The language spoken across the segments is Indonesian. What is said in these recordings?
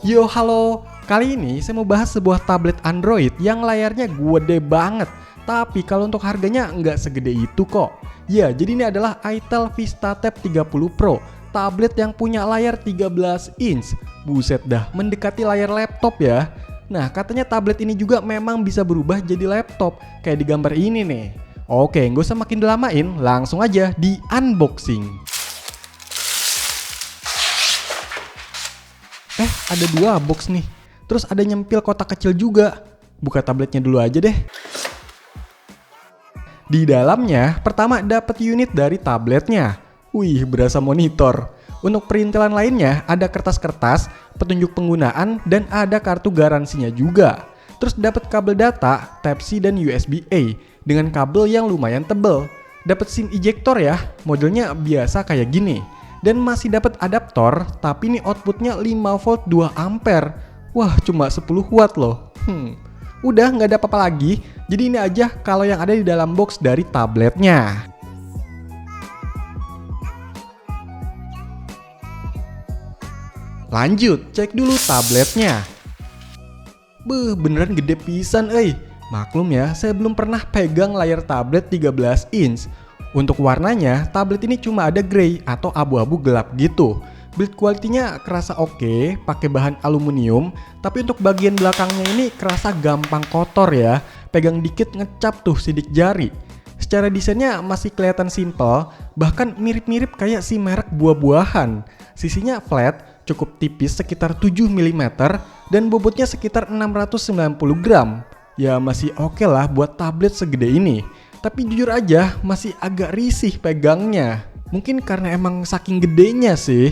Yo halo, kali ini saya mau bahas sebuah tablet Android yang layarnya gede banget. Tapi kalau untuk harganya nggak segede itu kok. Ya, jadi ini adalah Itel VistaTab 30 Pro, tablet yang punya layar 13 inch. Buset dah, mendekati layar laptop ya. Nah, katanya tablet ini juga memang bisa berubah jadi laptop, kayak di gambar ini nih. Oke, nggak usah makin dilamain, langsung aja di unboxing. Ada dua box nih. Terus ada nyempil kotak kecil juga. Buka tabletnya dulu aja deh. Di dalamnya, pertama dapat unit dari tabletnya. Wih, berasa monitor. Untuk perintilan lainnya, ada kertas-kertas, petunjuk penggunaan, dan ada kartu garansinya juga. Terus dapat kabel data, Type-C dan USB-A, dengan kabel yang lumayan tebel. Dapat SIM ejector ya, modelnya biasa kayak gini. Dan masih dapat adaptor, tapi ini outputnya 5 volt 2 ampere. Wah, cuma 10 watt loh. Udah nggak ada apa-apa lagi. Jadi ini aja kalau yang ada di dalam box dari tabletnya. Lanjut, cek dulu tabletnya. Beneran gede pisan Maklum ya, saya belum pernah pegang layar tablet 13 inch. Untuk warnanya, tablet ini cuma ada grey atau abu-abu gelap gitu. Build quality-nya kerasa oke, pakai bahan aluminium, tapi untuk bagian belakangnya ini kerasa gampang kotor ya. Pegang dikit ngecap tuh sidik jari. Secara desainnya masih kelihatan simple, bahkan mirip-mirip kayak si merek buah-buahan. Sisinya flat, cukup tipis sekitar 7 mm dan bobotnya sekitar 690 gram. Ya masih oke lah buat tablet segede ini. Tapi jujur aja masih agak risih pegangnya. Mungkin karena emang saking gedenya sih.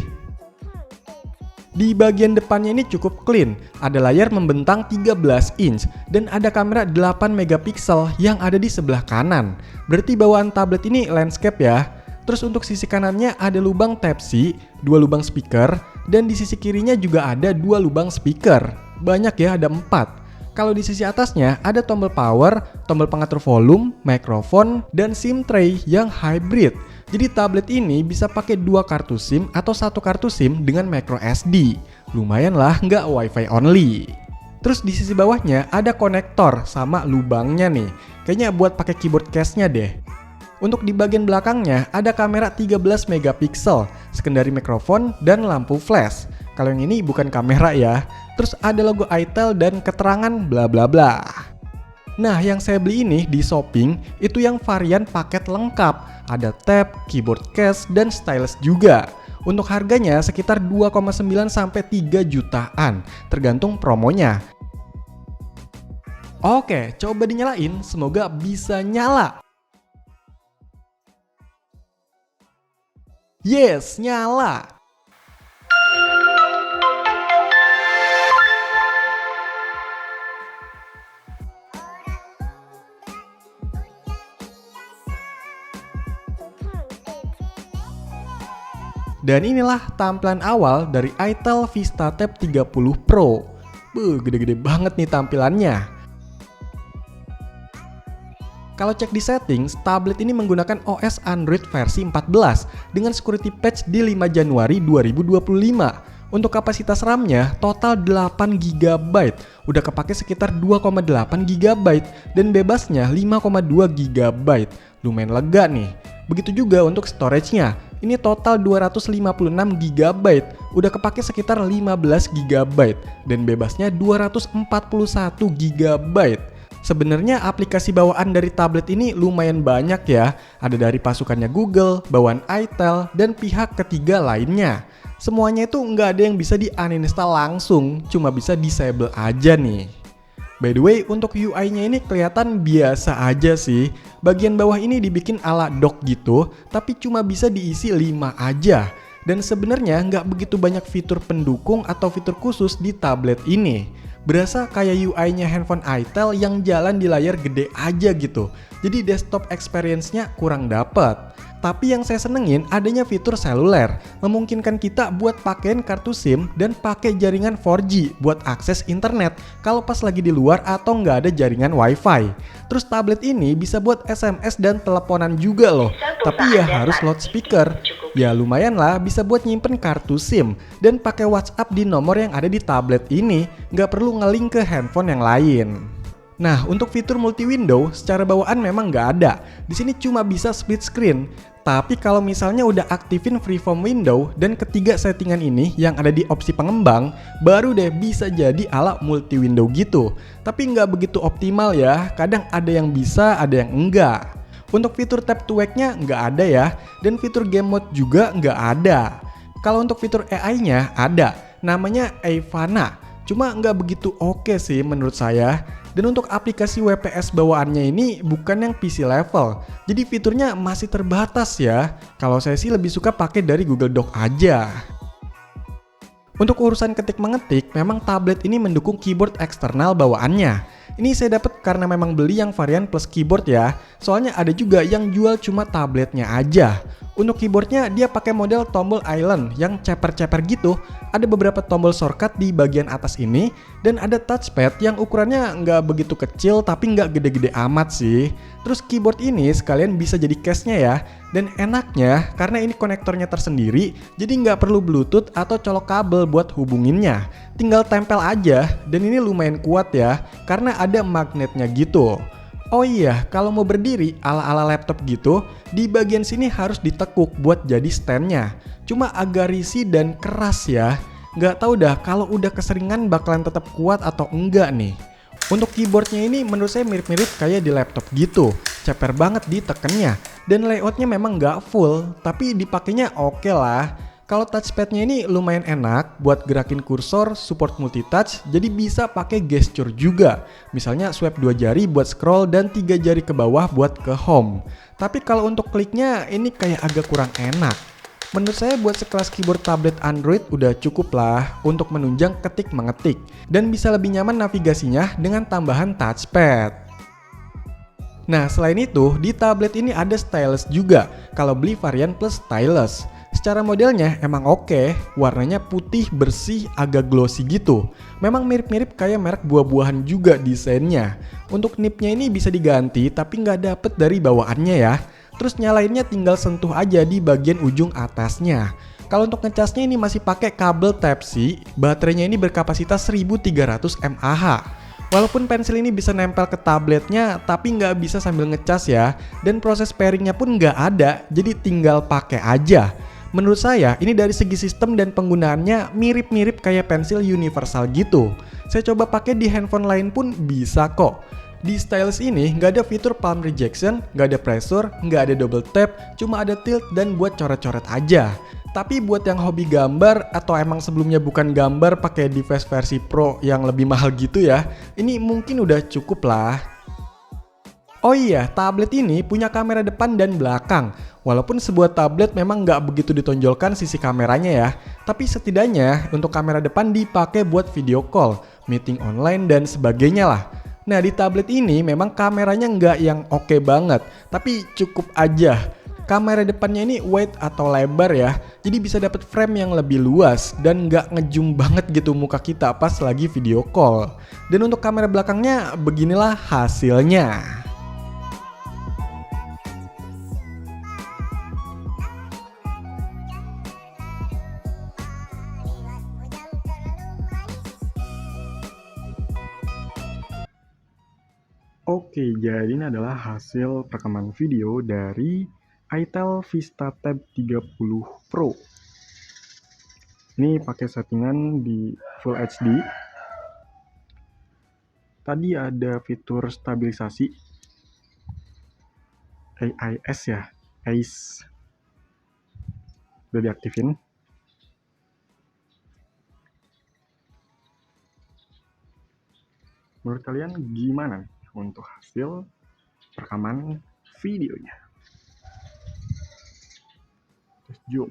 Di bagian depannya ini cukup clean. Ada layar membentang 13 inch dan ada kamera 8 megapiksel yang ada di sebelah kanan. Berarti bawaan tablet ini landscape ya. Terus untuk sisi kanannya ada lubang Type-C, 2 lubang speaker, dan di sisi kirinya juga ada 2 lubang speaker. Banyak ya, ada 4. Kalau di sisi atasnya ada tombol power, tombol pengatur volume, mikrofon, dan SIM tray yang hybrid. Jadi tablet ini bisa pakai 2 kartu SIM atau 1 kartu SIM dengan micro SD. Lumayan lah, nggak wifi only. Terus di sisi bawahnya ada konektor sama lubangnya nih. Kayaknya buat pakai keyboard case-nya deh. Untuk di bagian belakangnya ada kamera 13 megapiksel, sekundari mikrofon, dan lampu flash. Kalau yang ini bukan kamera ya. Terus ada logo Itel dan keterangan bla bla bla. Nah, yang saya beli ini di Shopping itu yang varian paket lengkap. Ada tab, keyboard case, dan stylus juga. Untuk harganya sekitar 2,9 sampai 3 jutaan, tergantung promonya. Oke, coba dinyalain, semoga bisa nyala. Yes, nyala. Dan inilah tampilan awal dari Itel VistaTab 30 Pro. Gede-gede banget nih tampilannya. Kalau cek di settings, tablet ini menggunakan OS Android versi 14 dengan security patch di 5 Januari 2025. Untuk kapasitas RAM-nya total 8 GB, udah kepake sekitar 2,8 GB dan bebasnya 5,2 GB. Lumayan lega nih. Begitu juga untuk storage-nya. Ini total 256 GB, udah kepake sekitar 15 GB dan bebasnya 241 GB. Sebenarnya aplikasi bawaan dari tablet ini lumayan banyak ya. Ada dari pasukannya Google, bawaan Itel, dan pihak ketiga lainnya. Semuanya itu nggak ada yang bisa di-uninstall langsung, cuma bisa disable aja nih. By the way, untuk UI-nya ini kelihatan biasa aja sih. Bagian bawah ini dibikin ala dock gitu, tapi cuma bisa diisi 5 aja. Dan sebenarnya nggak begitu banyak fitur pendukung atau fitur khusus di tablet ini. Berasa kayak UI-nya handphone Itel yang jalan di layar gede aja gitu. Jadi desktop experience-nya kurang dapet. Tapi yang saya senengin adanya fitur seluler, memungkinkan kita buat pakein kartu SIM dan pakai jaringan 4G buat akses internet kalau pas lagi di luar atau nggak ada jaringan WiFi. Terus tablet ini bisa buat SMS dan teleponan juga loh, tapi ya harus loudspeaker. Ya lumayan lah, bisa buat nyimpen kartu SIM dan pakai WhatsApp di nomor yang ada di tablet ini, nggak perlu nge-link ke handphone yang lain. Nah, untuk fitur multi-window secara bawaan memang nggak ada. Di sini cuma bisa split screen. Tapi kalau misalnya udah aktifin freeform window dan ketiga settingan ini yang ada di opsi pengembang, baru deh bisa jadi ala multi-window gitu. Tapi nggak begitu optimal ya, kadang ada yang bisa, ada yang enggak. Untuk fitur tap to wake-nya nggak ada ya, dan fitur game mode juga nggak ada. Kalau untuk fitur AI-nya ada, namanya Aivana. Cuma nggak begitu oke sih menurut saya. Dan untuk aplikasi WPS bawaannya ini bukan yang PC level, jadi fiturnya masih terbatas ya. Kalau saya sih lebih suka pakai dari Google Doc aja. Untuk urusan ketik mengetik, memang tablet ini mendukung keyboard eksternal bawaannya. Ini saya dapat karena memang beli yang varian plus keyboard ya. Soalnya ada juga yang jual cuma tabletnya aja. Untuk keyboardnya dia pakai model tombol island yang ceper-ceper gitu. Ada beberapa tombol shortcut di bagian atas ini dan ada touchpad yang ukurannya nggak begitu kecil tapi nggak gede-gede amat sih. Terus keyboard ini sekalian bisa jadi case-nya ya. Dan enaknya karena ini konektornya tersendiri, jadi nggak perlu bluetooth atau colok kabel buat hubunginnya. Tinggal tempel aja dan ini lumayan kuat ya karena ada magnetnya gitu. Oh iya, kalau mau berdiri ala-ala laptop gitu, di bagian sini harus ditekuk buat jadi standnya. Cuma agak risih dan keras ya. Nggak tahu dah kalau udah keseringan bakalan tetap kuat atau enggak nih. Untuk keyboardnya ini menurut saya mirip-mirip kayak di laptop gitu. Ceper banget ditekennya. Dan layoutnya memang nggak full, tapi dipakainya oke lah. Kalau touchpadnya ini lumayan enak buat gerakin kursor, support multitouch, jadi bisa pakai gesture juga. Misalnya swipe 2 jari buat scroll dan 3 jari ke bawah buat ke home. Tapi kalau untuk kliknya ini kayak agak kurang enak. Menurut saya buat sekelas keyboard tablet Android udah cukup lah untuk menunjang ketik mengetik. Dan bisa lebih nyaman navigasinya dengan tambahan touchpad. Nah selain itu, di tablet ini ada stylus juga kalau beli varian plus stylus. Secara modelnya emang oke, warnanya putih bersih agak glossy gitu. Memang mirip-mirip kayak merek buah-buahan juga desainnya. Untuk nipnya ini bisa diganti tapi nggak dapet dari bawaannya ya. Terus nyalainnya tinggal sentuh aja di bagian ujung atasnya. Kalau untuk ngecasnya ini masih pakai kabel Type-C, baterainya ini berkapasitas 1300 mAh. Walaupun pensil ini bisa nempel ke tabletnya, tapi nggak bisa sambil ngecas ya. Dan proses pairingnya pun nggak ada, jadi tinggal pakai aja. Menurut saya, ini dari segi sistem dan penggunaannya mirip-mirip kayak pensil universal gitu. Saya coba pakai di handphone lain pun bisa kok. Di stylus ini nggak ada fitur palm rejection, nggak ada pressure, nggak ada double tap, cuma ada tilt dan buat coret-coret aja. Tapi buat yang hobi gambar atau emang sebelumnya bukan gambar pakai device versi Pro yang lebih mahal gitu ya, ini mungkin udah cukup lah. Oh iya, tablet ini punya kamera depan dan belakang. Walaupun sebuah tablet memang nggak begitu ditonjolkan sisi kameranya ya, tapi setidaknya untuk kamera depan dipakai buat video call, meeting online dan sebagainya lah. Nah di tablet ini memang kameranya nggak yang oke banget, tapi cukup aja. Kamera depannya ini wide atau lebar ya, jadi bisa dapat frame yang lebih luas dan nggak ngezoom banget gitu muka kita pas lagi video call. Dan untuk kamera belakangnya beginilah hasilnya. Oke, jadi ini adalah hasil rekaman video dari itel VistaTab 30 Pro. Ini pakai settingan di Full HD. Tadi ada fitur stabilisasi AIS ya, AIS. Udah diaktifin. Menurut kalian gimana untuk hasil rekaman videonya? Terus zoom.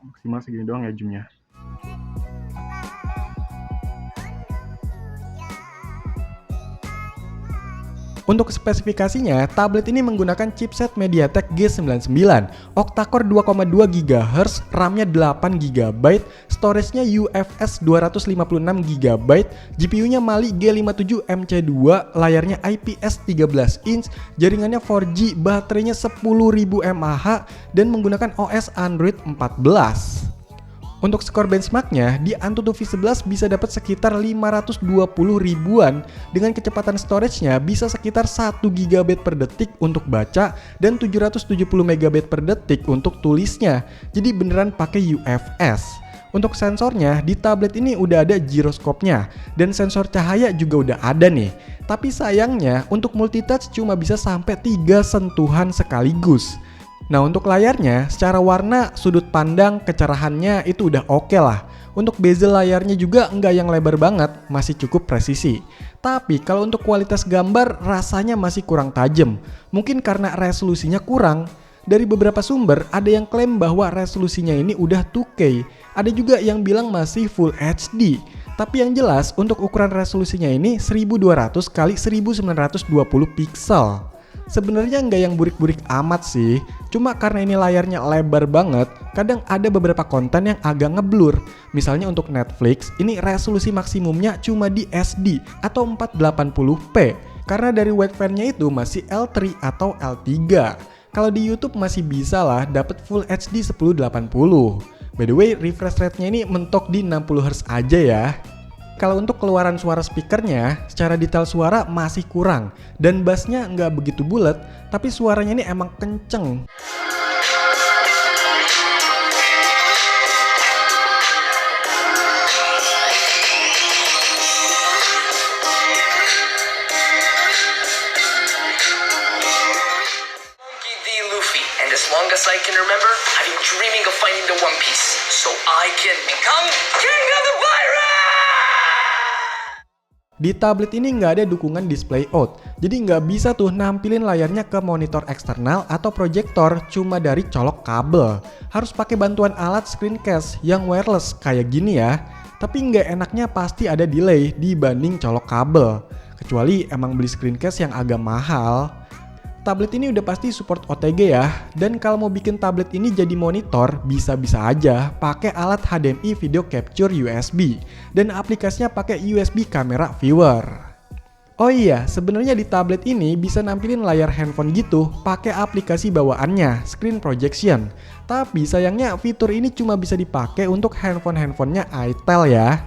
Maksimal segini doang ya zoomnya. Untuk spesifikasinya, tablet ini menggunakan chipset MediaTek G99, octa-core 2,2 GHz, RAM-nya 8 GB, storage-nya UFS 256 GB, GPU-nya Mali G57 MC2, layarnya IPS 13 inch, jaringannya 4G, baterainya 10.000 mAh, dan menggunakan OS Android 14. Untuk skor benchmarknya, di Antutu V11 bisa dapat sekitar 520 ribuan dengan kecepatan storage-nya bisa sekitar 1 GB per detik untuk baca dan 770 MB per detik untuk tulisnya. Jadi beneran pakai UFS. Untuk sensornya, di tablet ini udah ada giroskopnya dan sensor cahaya juga udah ada nih. Tapi sayangnya, untuk multitouch cuma bisa sampai 3 sentuhan sekaligus. Nah, untuk layarnya, secara warna, sudut pandang, kecerahannya itu udah oke lah. Untuk bezel layarnya juga nggak yang lebar banget, masih cukup presisi. Tapi kalau untuk kualitas gambar, rasanya masih kurang tajam. Mungkin karena resolusinya kurang. Dari beberapa sumber, ada yang klaim bahwa resolusinya ini udah 2K. Ada juga yang bilang masih Full HD. Tapi yang jelas, untuk ukuran resolusinya ini 1200 x 1920 pixel. Sebenarnya nggak yang burik-burik amat sih, cuma karena ini layarnya lebar banget, kadang ada beberapa konten yang agak ngeblur. Misalnya untuk Netflix, ini resolusi maksimumnya cuma di SD atau 480p, karena dari wideband-nya itu masih L3 atau L3. Kalau di YouTube masih bisa lah dapat Full HD 1080. By the way, refresh rate-nya ini mentok di 60Hz aja ya. Kalau untuk keluaran suara speakernya, secara detail suara masih kurang dan bassnya nggak begitu bulat, tapi suaranya ini emang kenceng. As long as I can remember, I've been dreaming of finding the One Piece, so I can become King of the Pirates! Di tablet ini nggak ada dukungan display out, jadi nggak bisa tuh nampilin layarnya ke monitor eksternal atau proyektor cuma dari colok kabel. Harus pakai bantuan alat screencast yang wireless kayak gini ya. Tapi nggak enaknya pasti ada delay dibanding colok kabel. Kecuali emang beli screencast yang agak mahal. Tablet ini udah pasti support OTG ya, dan kalau mau bikin tablet ini jadi monitor, bisa-bisa aja pakai alat HDMI video capture USB, dan aplikasinya pakai USB camera viewer. Oh iya, sebenarnya di tablet ini bisa nampilin layar handphone gitu, pakai aplikasi bawaannya, screen projection. Tapi sayangnya fitur ini cuma bisa dipakai untuk handphone-handphonenya Itel ya.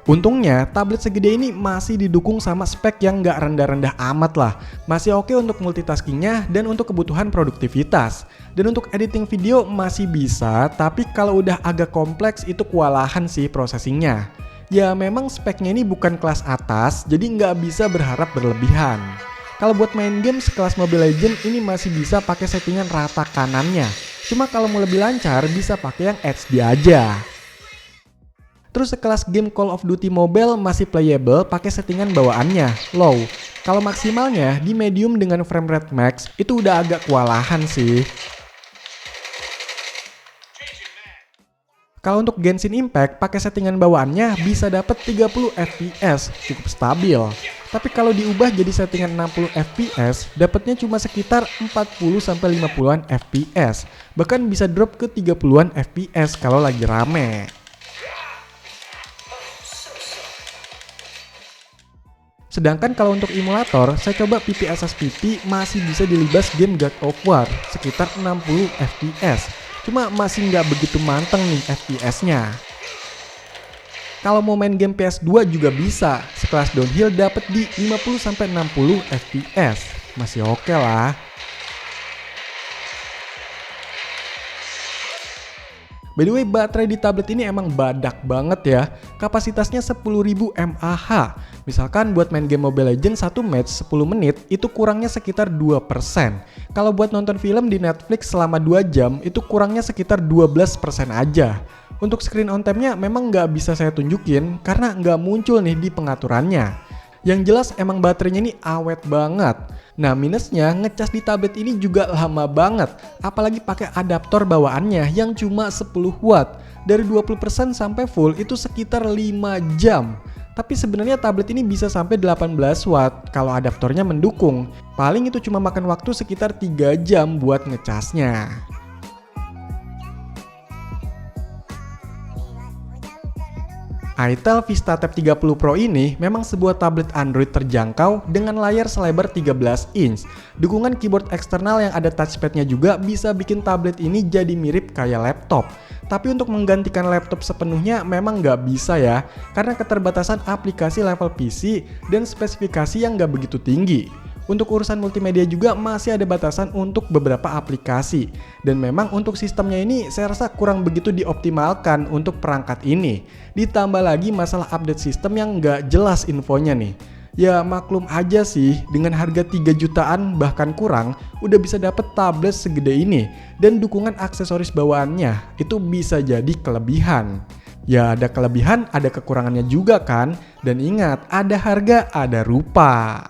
Untungnya, tablet segede ini masih didukung sama spek yang nggak rendah-rendah amat lah. Masih oke untuk multitaskingnya dan untuk kebutuhan produktivitas. Dan untuk editing video masih bisa, tapi kalau udah agak kompleks itu kewalahan sih processingnya. Ya memang speknya ini bukan kelas atas, jadi nggak bisa berharap berlebihan. Kalau buat main game sekelas Mobile Legends ini masih bisa pakai settingan rata kanannya. Cuma kalau mau lebih lancar bisa pakai yang HD aja. Terus sekelas game Call of Duty Mobile masih playable pakai settingan bawaannya, low. Kalau maksimalnya di medium dengan frame rate max itu udah agak kewalahan sih. Kalau untuk Genshin Impact pakai settingan bawaannya bisa dapat 30 fps, cukup stabil. Tapi kalau diubah jadi settingan 60 fps, dapatnya cuma sekitar 40-50an fps. Bahkan bisa drop ke 30an fps kalau lagi rame. Sedangkan kalau untuk emulator, saya coba PPSSPP masih bisa dilibas game God of War sekitar 60 fps. Cuma masih nggak begitu manteng nih FPS-nya. Kalau mau main game PS2 juga bisa, sekelas downhill dapat di 50-60 fps. Masih oke lah. By the way, baterai di tablet ini emang badak banget ya. Kapasitasnya 10.000 mAh. Misalkan buat main game Mobile Legends 1 match 10 menit itu kurangnya sekitar 2%. Kalau buat nonton film di Netflix selama 2 jam itu kurangnya sekitar 12% aja. Untuk screen on time-nya memang nggak bisa saya tunjukin karena nggak muncul nih di pengaturannya. Yang jelas emang baterainya ini awet banget. Nah minusnya ngecas di tablet ini juga lama banget. Apalagi pakai adaptor bawaannya yang cuma 10 watt. Dari 20% sampai full itu sekitar 5 jam. Tapi sebenarnya tablet ini bisa sampai 18 watt kalau adaptornya mendukung. Paling itu cuma makan waktu sekitar 3 jam buat ngecasnya. Itel VistaTab 30 Pro ini memang sebuah tablet Android terjangkau dengan layar selebar 13 inch. Dukungan keyboard eksternal yang ada touchpadnya juga bisa bikin tablet ini jadi mirip kayak laptop. Tapi untuk menggantikan laptop sepenuhnya memang nggak bisa ya, karena keterbatasan aplikasi level PC dan spesifikasi yang nggak begitu tinggi. Untuk urusan multimedia juga masih ada batasan untuk beberapa aplikasi. Dan memang untuk sistemnya ini saya rasa kurang begitu dioptimalkan untuk perangkat ini. Ditambah lagi masalah update sistem yang nggak jelas infonya nih. Ya maklum aja sih, dengan harga 3 jutaan bahkan kurang, udah bisa dapet tablet segede ini. Dan dukungan aksesoris bawaannya itu bisa jadi kelebihan. Ya ada kelebihan, ada kekurangannya juga kan. Dan ingat, ada harga, ada rupa.